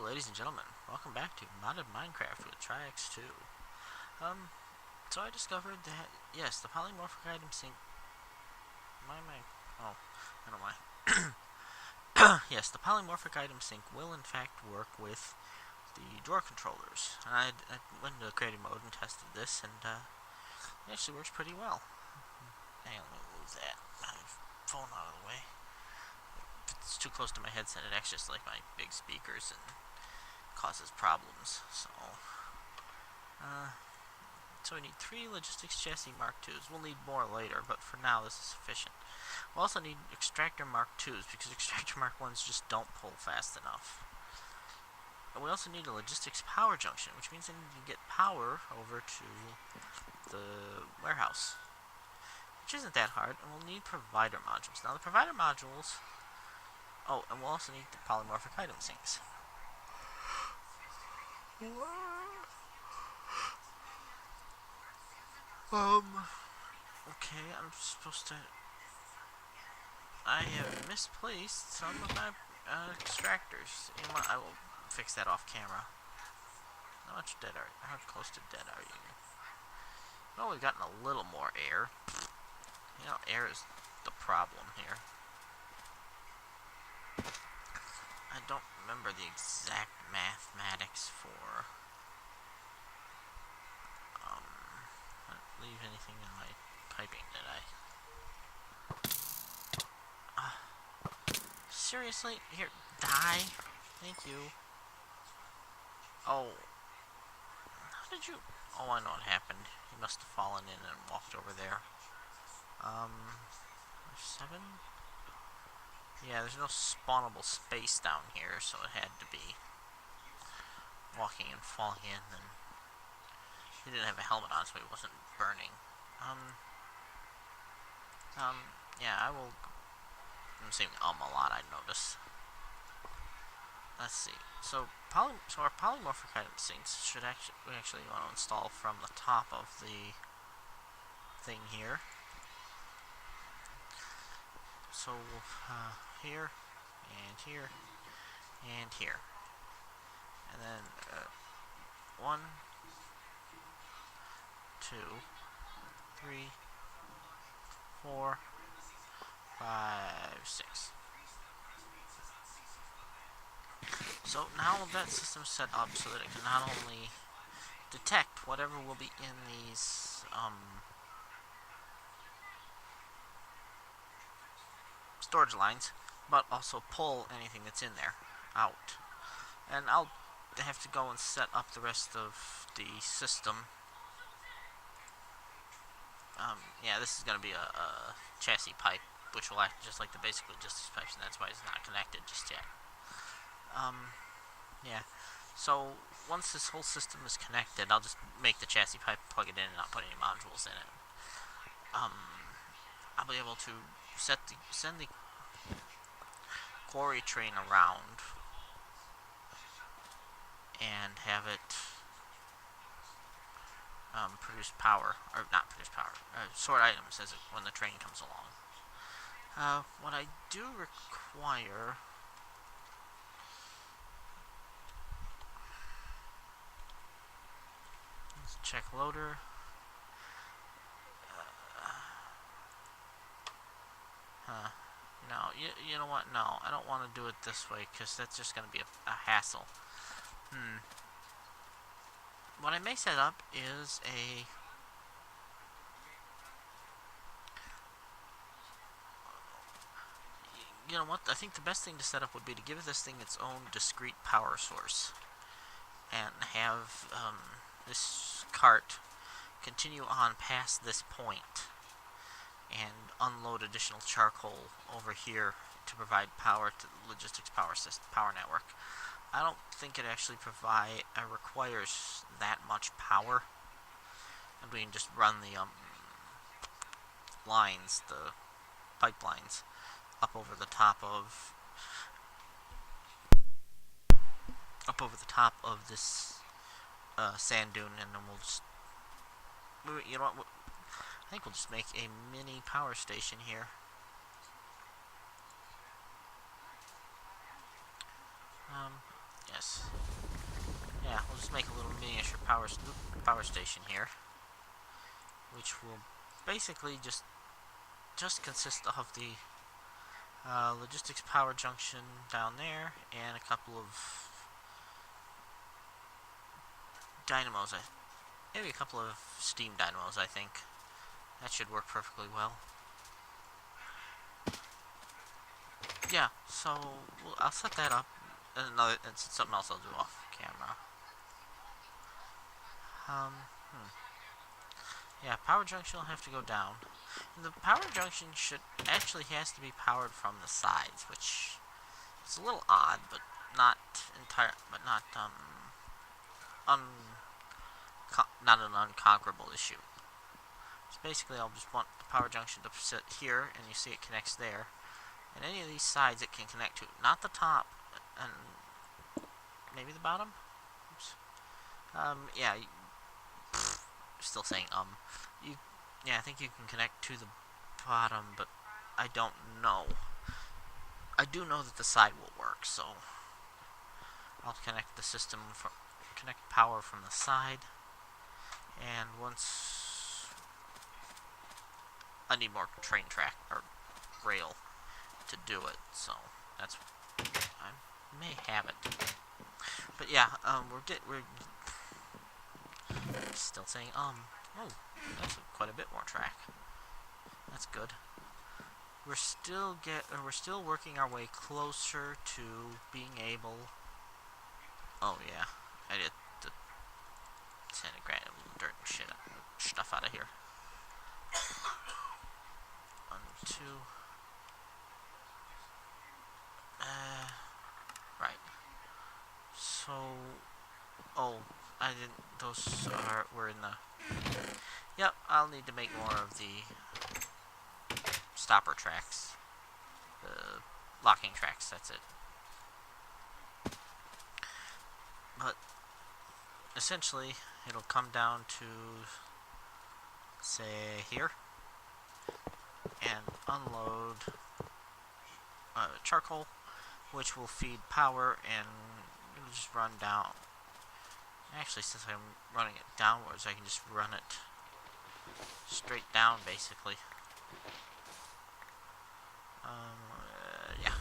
ladies and gentlemen, welcome back to Modded Minecraft with Triaxx2. So I discovered that, yes, the polymorphic item sync... Oh, I don't mind. Yes, the polymorphic item sync will in fact work with the drawer controllers. I went into creative mode and tested this, and it actually works pretty well. Hang on, let me move that phone out of the way. If it's too close to my headset, it acts just like my big speakers and causes problems. So we need 3 logistics chassis Mark IIs. We'll need more later, but for now this is sufficient. We'll also need extractor Mark IIs because extractor Mark Is just don't pull fast enough. And we also need a logistics power junction, which means I need to get power over to the warehouse, which isn't that hard. And we'll need provider modules. Now the provider modules... Oh, and we'll also need the polymorphic item sinks. Okay, I'm supposed to... I have misplaced some of my extractors. You know what, I will fix that off camera. How close to dead are you? Well, we've gotten a little more air. You know, air is the problem here. I don't remember the exact mathematics for... I didn't leave anything in my piping, did I? Seriously? Here, die? Thank you. Oh. How did you... Oh, I know what happened. He must have fallen in and walked over there. 7? Yeah, there's no spawnable space down here, so it had to be walking and falling in, and he didn't have a helmet on, so he wasn't burning. Yeah, I will... I'm saying a lot, I notice. Let's see. So our polymorphic item sinks should we actually want to install from the top of the thing here. So here, and here, and here. And then 1, 2, 3, 4, 5, 6. So now that system's set up so that it can not only detect whatever will be in these storage lines, but also pull anything that's in there out. And I'll have to go and set up the rest of the system. Yeah, this is going to be a chassis pipe, which will act just like the basic logistics pipes, and that's why it's not connected just yet. Yeah, so once this whole system is connected, I'll just make the chassis pipe, plug it in, and not put any modules in it. I'll be able to send the quarry train around and have it produce power, or not produce power, sort items when the train comes along. What I do require... Let's check loader. No, you know what? No, I don't want to do it this way, because that's just going to be a hassle. What I may set up is a... You know what? I think the best thing to set up would be to give this thing its own discrete power source. And have this cart continue on past this point and unload additional charcoal over here to provide power to the logistics power network. I don't think it actually requires that much power, and we can just run the lines, the pipelines, up over the top of this sand dune, and then we'll just... You know what? I think we'll just make a mini power station here. Yes. Yeah, we'll just make a little miniature power station here, which will basically just consist of the logistics power junction down there and a couple of dynamos. Maybe a couple of steam dynamos, I think. That should work perfectly well. Yeah, so I'll set that up. And something else I'll do off camera. Yeah, power junction will have to go down. And the power junction has to be powered from the sides, which is a little odd, but not not an unconquerable issue. So basically, I'll just want the power junction to sit here, and you see it connects there. And any of these sides it can connect to, not the top, and maybe the bottom. Oops. Yeah. Still saying yeah, I think you can connect to the bottom, but I don't know. I do know that the side will work, so I'll connect the system connect power from the side, and once I need more train track or rail to do it, so that's I may have it. But yeah, we're still saying oh, that's quite a bit more track. That's good. We're still working our way closer to being able. Oh yeah, I did the disintegrate dirt and stuff out of here. 1, 2. Right. So, I didn't. Those were in the. Yep, I'll need to make more of the stopper tracks, the locking tracks. That's it. But essentially, it'll come down to say here and unload charcoal, which will feed power, and it'll just run down. Actually, since I'm running it downwards, I can just run it straight down, basically. Yeah.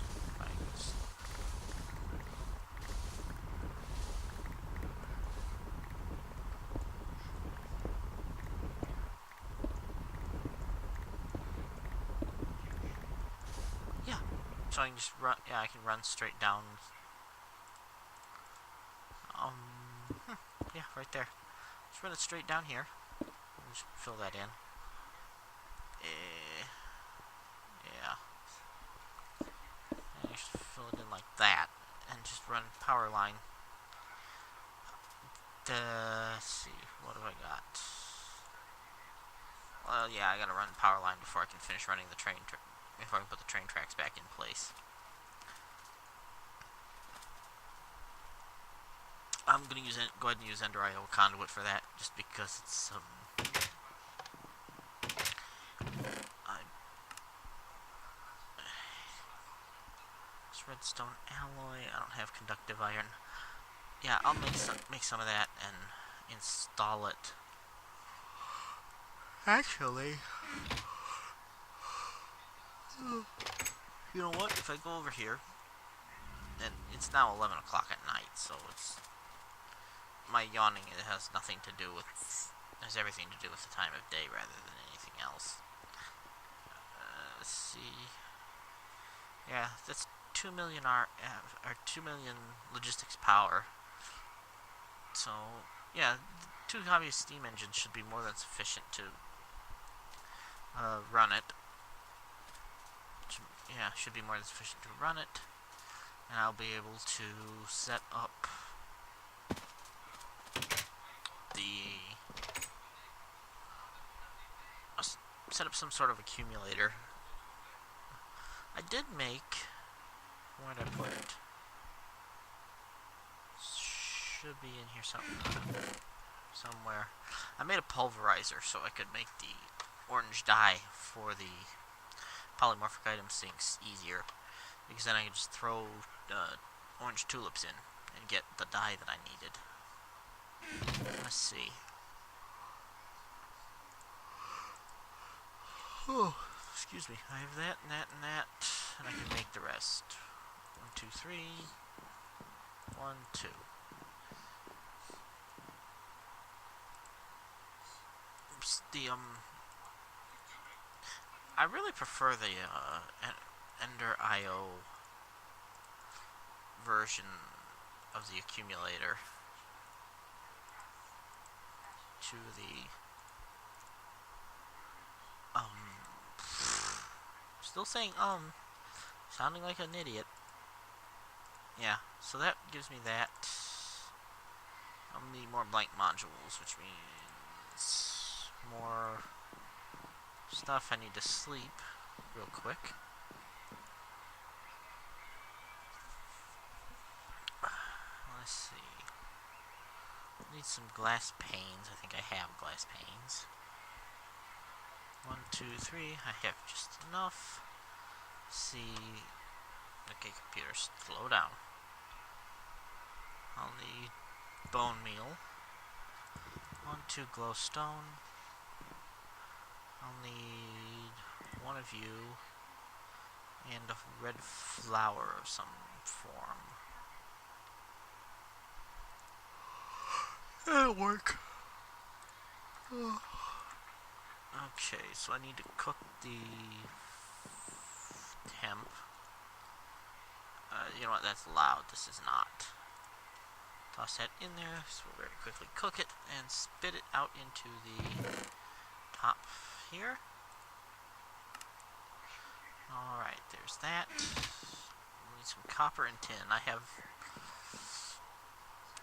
Yeah. So I can just run. Yeah, I can run straight down. Yeah, right there. Just run it straight down here. Just fill that in. Yeah. And just fill it in like that, and just run power line. Let's see, what have I got? Well, yeah, I gotta run the power line before I can finish running the train. Before I can put the train tracks back in place. I'm gonna go ahead and use Ender.io conduit for that, just because it's it's redstone alloy. I don't have conductive iron. Yeah, I'll make some of that and install it. Actually, you know what? If I go over here, and it's now 11 o'clock at night, so it's my yawning. It has nothing to do with. Has everything to do with the time of day rather than anything else. Let's see. Yeah, that's 2 million or 2 million logistics power. So yeah, 2 hobby steam engines should be more than sufficient to run it. Yeah, should be more than sufficient to run it, and I'll be able to set up some sort of accumulator. I did make. Where'd I put it? Should be in here somewhere. I made a pulverizer so I could make the orange dye for the polymorphic item sinks easier, because then I could just throw orange tulips in and get the dye that I needed. Let's see. Oh, excuse me. I have that and that and that, and I can make the rest. 1, 2, 3. 1, 2. Oops, I really prefer the Ender IO version of the accumulator to the still saying sounding like an idiot. Yeah, so that gives me that. I'll need more blank modules, which means more stuff. I need to sleep real quick. Let's see. Need some glass panes. I think I have glass panes. 1, 2, 3. I have just enough. See. Okay, computer, slow down. I'll need bone meal. 1, 2 glowstone. I'll need one of you and a red flower of some form. That'll work. Okay, so I need to cook the hemp. You know what, that's loud. This is not. Toss that in there, so we'll very quickly cook it and spit it out into the top here. Alright, there's that. We need some copper and tin. I have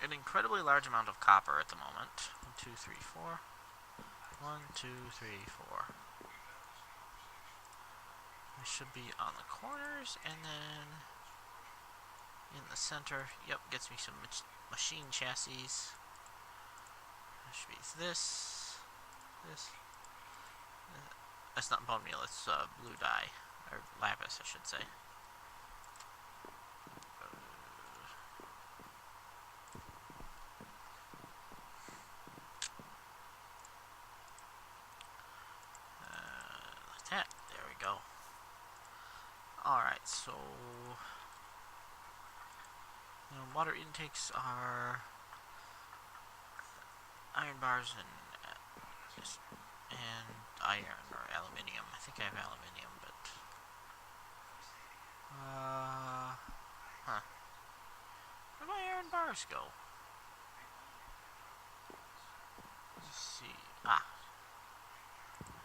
an incredibly large amount of copper at the moment. 1, 2, 3, 4. 1, 2, 3, 4. It should be on the corners, and then in the center. Yep, gets me some machine chassis. That should be this. That's not bone meal, it's blue dye. Or lapis, I should say. Like that. There we go. Alright, so water intakes are iron bars and iron or aluminium. I think I have aluminium, but where'd my iron bars go? Let's see.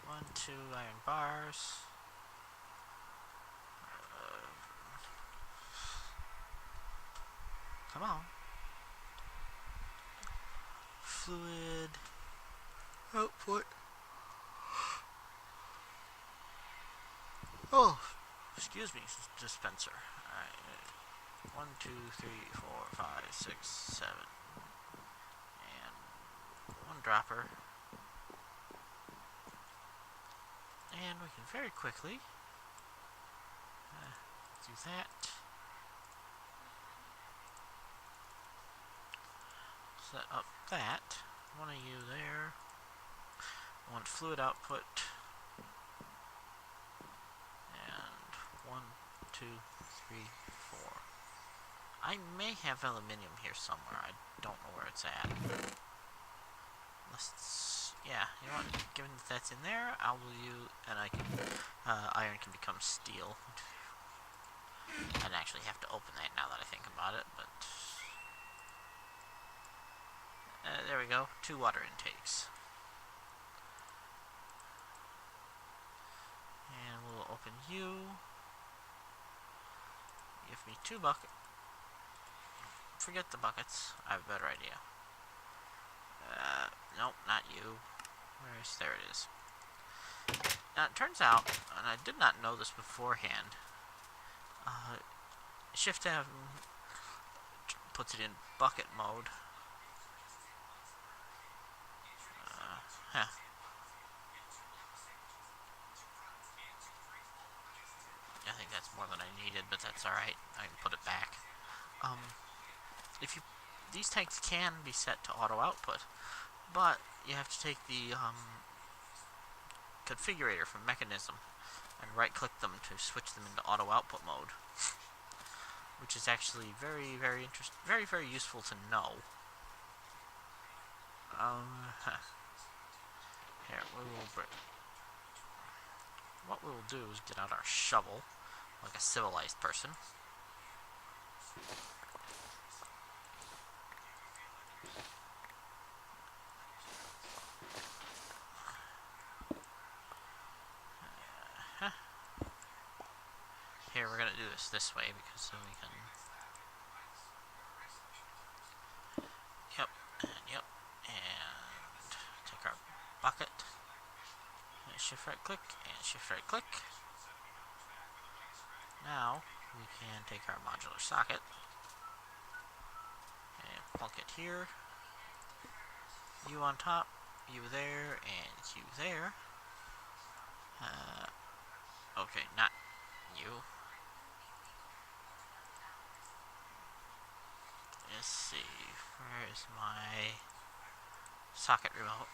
1, 2 iron bars. Come on. Fluid output. Oh, excuse me, dispenser. Alright. 1, 2, 3, 4, 5, 6, 7. And 1 dropper. And we can very quickly do that. Set up that. 1 of you there. 1 fluid output. And 1, 2, 3, 4. I may have aluminium here somewhere. I don't know where it's at. Yeah, you know what? Given that that's in there, iron can become steel. I'd actually have to open that now that I think about it, but there we go. 2 water intakes. And we'll open you. Give me 2 buckets. Forget the buckets. I have a better idea. Nope, not you. There it is. Now, it turns out, and I did not know this beforehand, Shift Tab puts it in bucket mode. I think that's more than I needed, but that's alright. I can put it back. if you these tanks can be set to auto output, but you have to take the configurator from Mechanism and right-click them to switch them into auto output mode, which is actually very useful to know. Here, what we will do is get out our shovel, like a civilized person. Here, we're gonna do this way because then we can. Yep, and take our bucket. And shift right click and shift right click. Now we can take our modular socket and plunk it here. You on top, you there, and you there. Okay, not you. Let's see, where is my socket remote?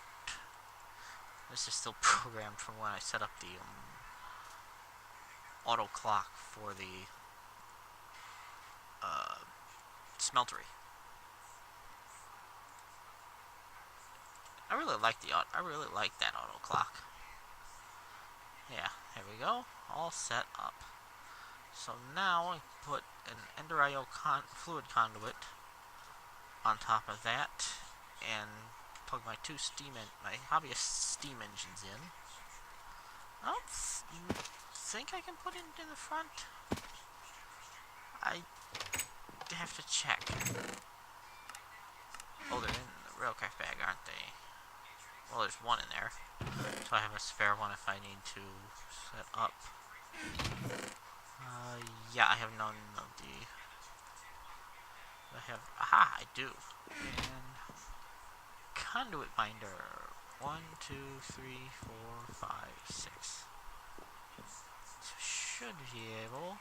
This is still programmed from when I set up the auto clock for the smeltery. I really like that auto clock. Yeah, here we go, all set up. So now I put an Ender IO fluid conduit on top of that, and plug my my hobbyist steam engines in. I don't think I can put it in the front. I have to check. Oh, they're in the railcraft bag, aren't they? Well, there's one in there, so I have a spare one if I need to set up. Yeah, I have none of the. Aha, I do. And conduit binder. 1, 2, 3, 4, 5, 6. So should be able.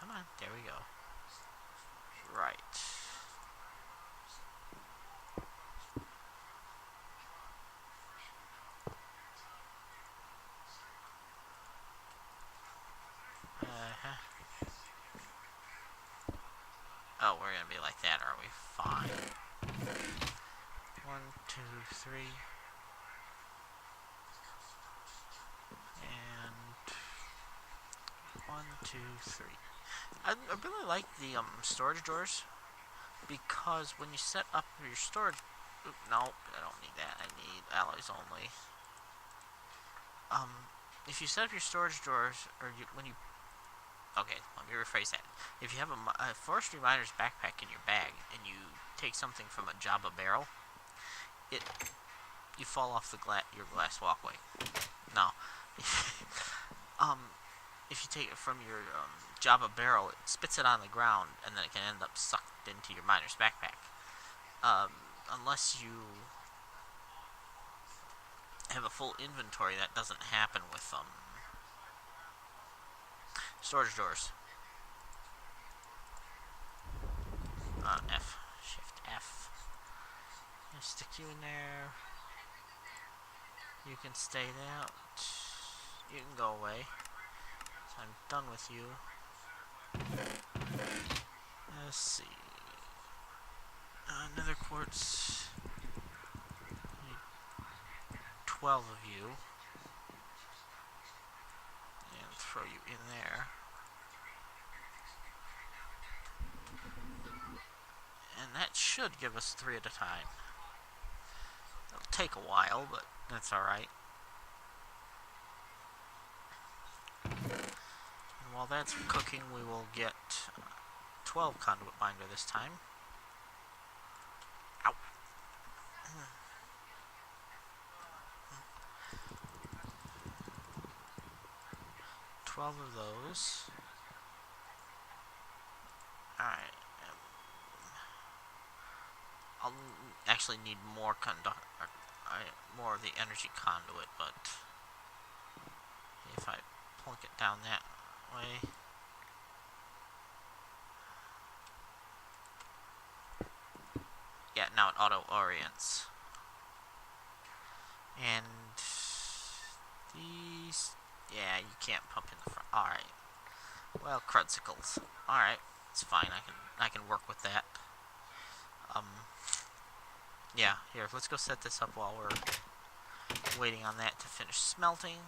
Come on, there we go. Right. Oh, we're gonna be like that, are we? Fine. 1, 2, 3. And 1, 2, 3. I really like the storage drawers, because when you set up your storage, no, I don't need that. I need alloys only. If you set up your storage drawers, okay, let me rephrase that. If you have a forestry miner's backpack in your bag and you take something from a Java barrel, you fall off your glass walkway. Now, if you take it from your Java barrel, it spits it on the ground, and then it can end up sucked into your miner's backpack. Unless you have a full inventory, that doesn't happen with storage drawers. Shift F. I'll stick you in there. You can stay out. You can go away. So I'm done with you. Let's see. Another quartz. 12 of you. And throw you in there. And that should give us 3 at a time. It'll take a while, but that's alright. And while that's cooking, we will get 12 conduit binder this time. Ow. 12 of those. Alright. I'll actually need more more of the energy conduit, but if I plunk it down that way. Yeah, now it auto-orients. And these, yeah, you can't pump in the front. Alright. Well, crudsicles. Alright, it's fine. I can work with that. Yeah, here, let's go set this up while we're waiting on that to finish smelting.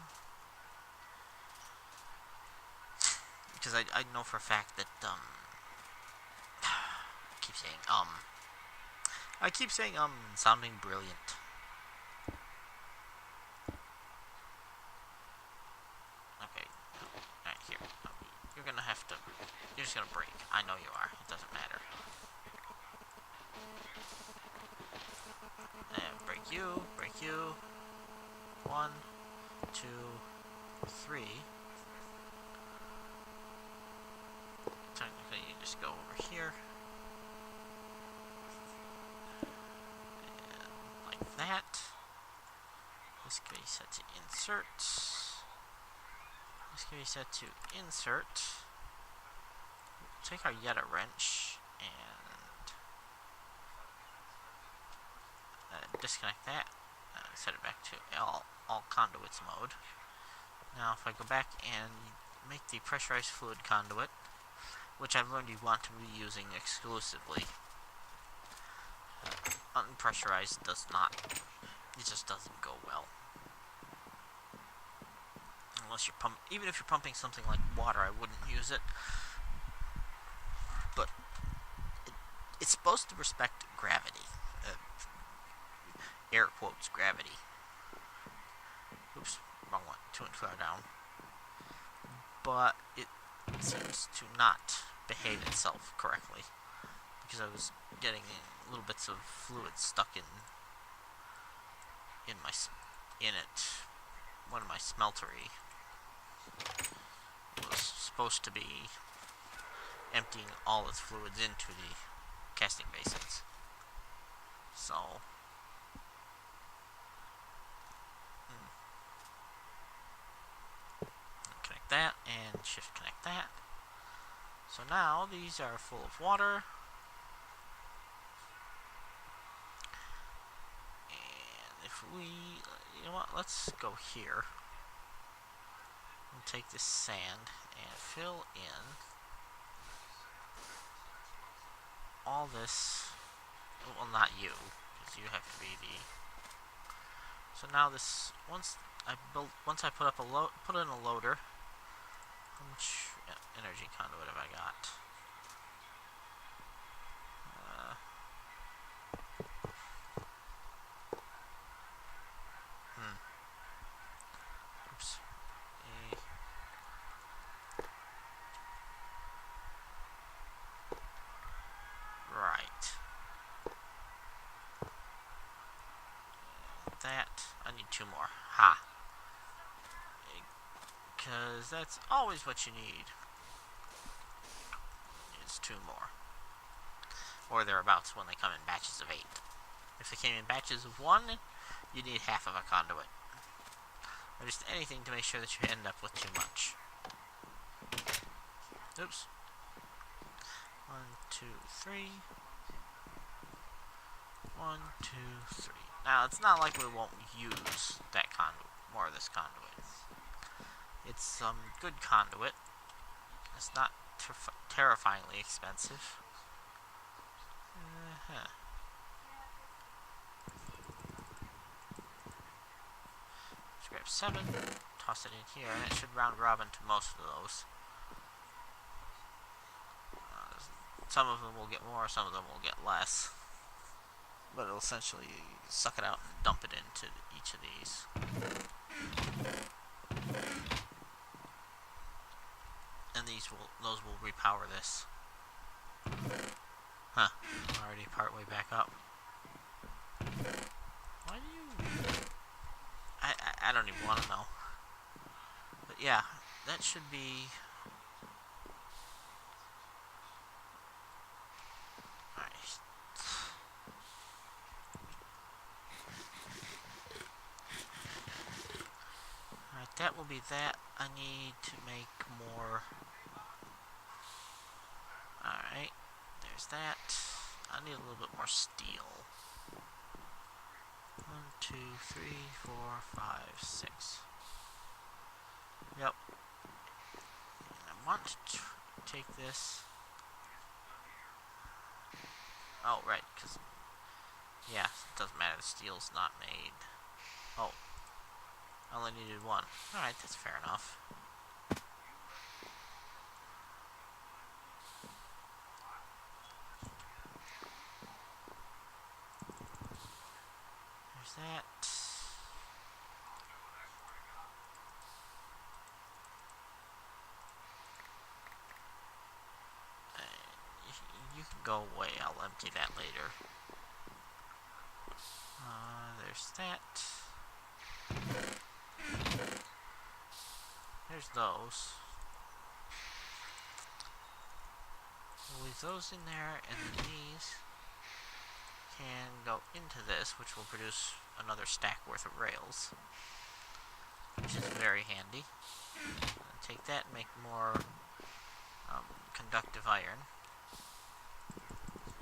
Because I know for a fact that, I keep saying, sounding brilliant. Okay, alright, here. You're gonna have to, you're just gonna break. I know you are, it doesn't matter. And break you. 1, 2, 3. Technically, you just go over here. And like that. This can be set to insert. This can be set to insert. Take our Yeta wrench and disconnect that. Set it back to all conduits mode. Now if I go back and make the pressurized fluid conduit, which I've learned you want to be using exclusively. Unpressurized does not, it just doesn't go well. Unless you're even if you're pumping something like water, I wouldn't use it. But it's supposed to respect gravity. Air quotes gravity. Oops, wrong one. 2 and 2 are down. But it seems to not behave itself correctly because I was getting little bits of fluid stuck in it when my smeltery was supposed to be emptying all its fluids into the casting basins. So connect that and shift connect that. So now these are full of water. And if we, you know what, let's go here and take this sand and fill in all this. Well, not you, because you have to be the. So now this, once I put in a loader. How much energy conduit have I got? Oops. Right. That, I need 2 more. Ha! Because that's always what you need. Is 2 more. Or thereabouts when they come in batches of 8. If they came in batches of 1, you need half of a conduit. Or just anything to make sure that you end up with too much. Oops. 1, 2, 3. 1, 2, 3. Now, it's not like we won't use that conduit, more of this conduit. It's some good conduit. It's not terrifyingly expensive. Let's grab 7, toss it in here, and it should round robin to most of those. Some of them will get more, some of them will get less. But it'll essentially suck it out and dump it into each of these. And those will repower this. Huh. Already partway back up. Why do you... I don't even want to know. But yeah, that should be... Alright. Alright, that will be that. I need to make more. Alright, there's that. I need a little bit more steel. 1, 2, 3, 4, 5, 6. Yep. And I want to take this. Oh, right, because, yeah, it doesn't matter. The steel's not made. Oh, I only needed one. Alright, that's fair enough. There's that. You can go away. I'll empty that later. There's that. There's those. We'll leave those in there, and then these can go into this, which will produce another stack worth of rails, which is very handy. Take that and make more conductive iron.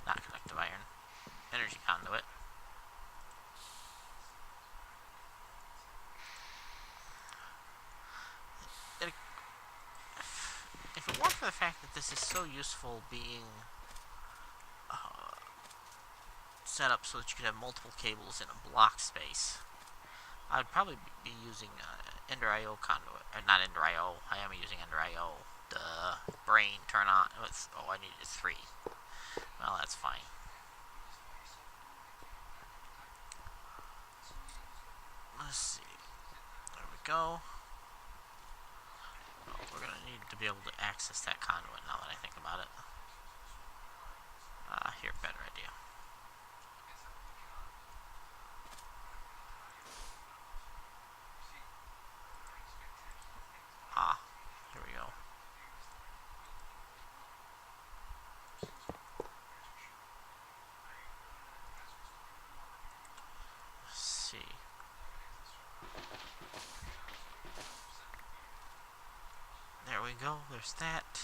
Not conductive iron. Energy conduit. If it weren't for the fact that this is so useful being set up so that you could have multiple cables in a block space, I would probably be using Ender IO conduit. Or not Ender IO. I am using Ender IO. The brain turn on. Oh, I needed 3. Well, that's fine. Let's see. There we go. Oh, we're going to need to be able to access that conduit now that I think about it. Here, better idea. Here we go. Let's see. There we go, there's that.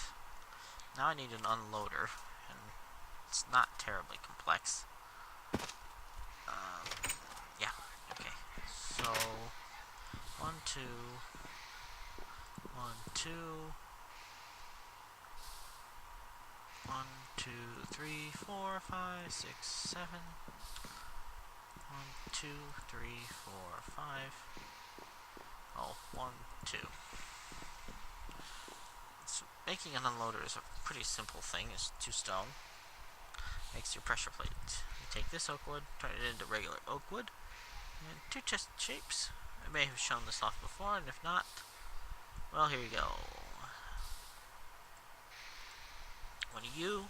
Now I need an unloader, and it's not terribly complex. Yeah, okay. So, 1, 2, 1, 2, 1, 2, 3, 4, 5, 6, 7. 1, 2, 3, 4, 5. Oh, 1, 2. So making an unloader is a pretty simple thing. It's 2 stone. Makes your pressure plate. You take this oak wood, turn it into regular oak wood, and 2 chest shapes. I may have shown this off before, and if not, well, here you go. One of you,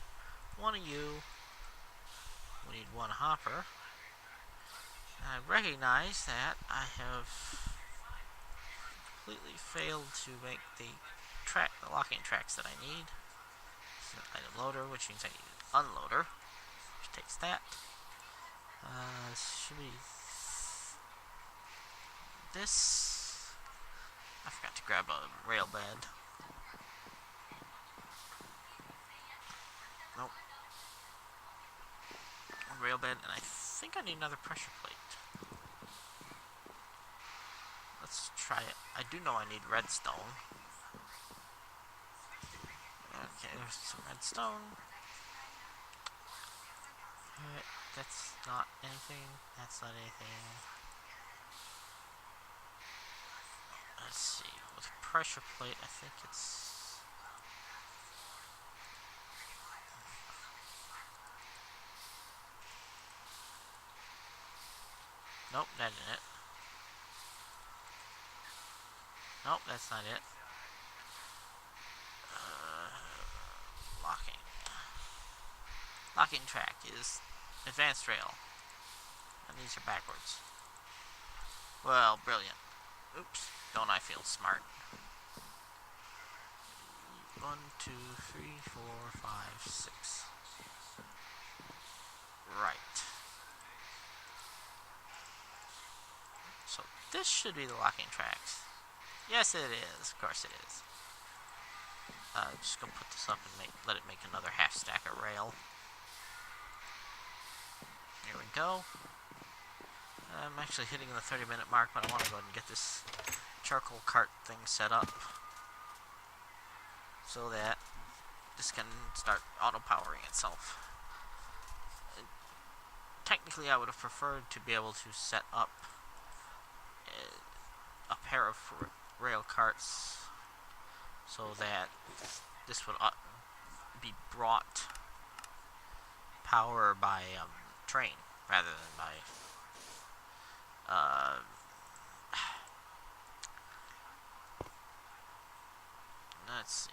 one of you. We need 1 hopper. And I recognize that I have completely failed to make the locking tracks that I need. This is an item loader, which means I need an unloader, which takes that. Should be this. I forgot to grab a rail bed. Nope. A rail bed, and I think I need another pressure plate. Let's try it. I do know I need redstone. Okay, there's some redstone. That's not anything. That's not anything. Let's see. With pressure plate, I think it's... Nope, that isn't it. Nope, that's not it. Locking. Locking track is advanced rail. And these are backwards. Well, brilliant. Oops, don't I feel smart. 1, 2, 3, 4, 5, 6. Right. So this should be the locking tracks. Yes, it is. Of course it is. Just gonna put this up and let it make another half stack of rail. Here we go. I'm actually hitting the 30-minute mark, but I want to go ahead and get this charcoal cart thing set up so that this can start auto-powering itself. Technically, I would have preferred to be able to set up a pair of rail carts so that this would be brought power by train rather than by let's see.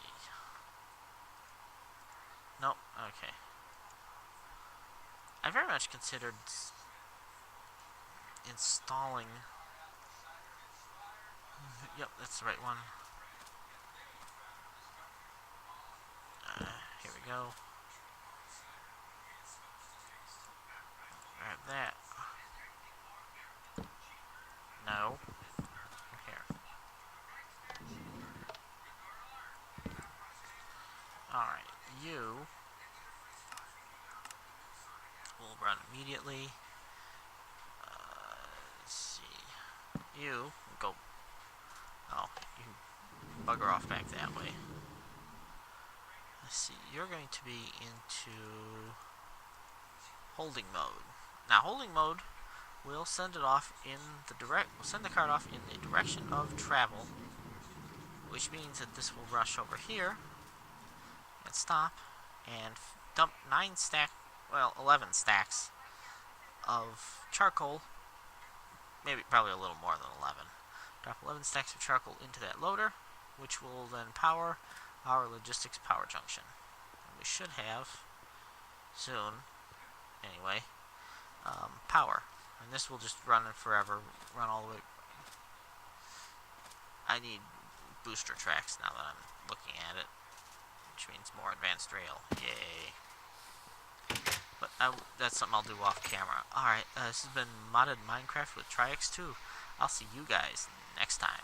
Nope. Okay. I very much considered installing. Yep, that's the right one. Here we go. Grab that. No. Here. Alright, you will run immediately. Let's see. You go. Oh, you bugger off back that way. Let's see. You're going to be into holding mode. Now, holding mode will send it off in the We'll send the cart off in the direction of travel, which means that this will rush over here and stop and dump 11 stacks of charcoal. Probably a little more than 11. Drop 11 stacks of charcoal into that loader, which will then power our logistics power junction. And we should have soon, anyway, power. And this will just run forever, run all the way. I need booster tracks now that I'm looking at it, which means more advanced rail. Yay. But that's something I'll do off camera. Alright, this has been Modded Minecraft with Triaxx2. I'll see you guys next time.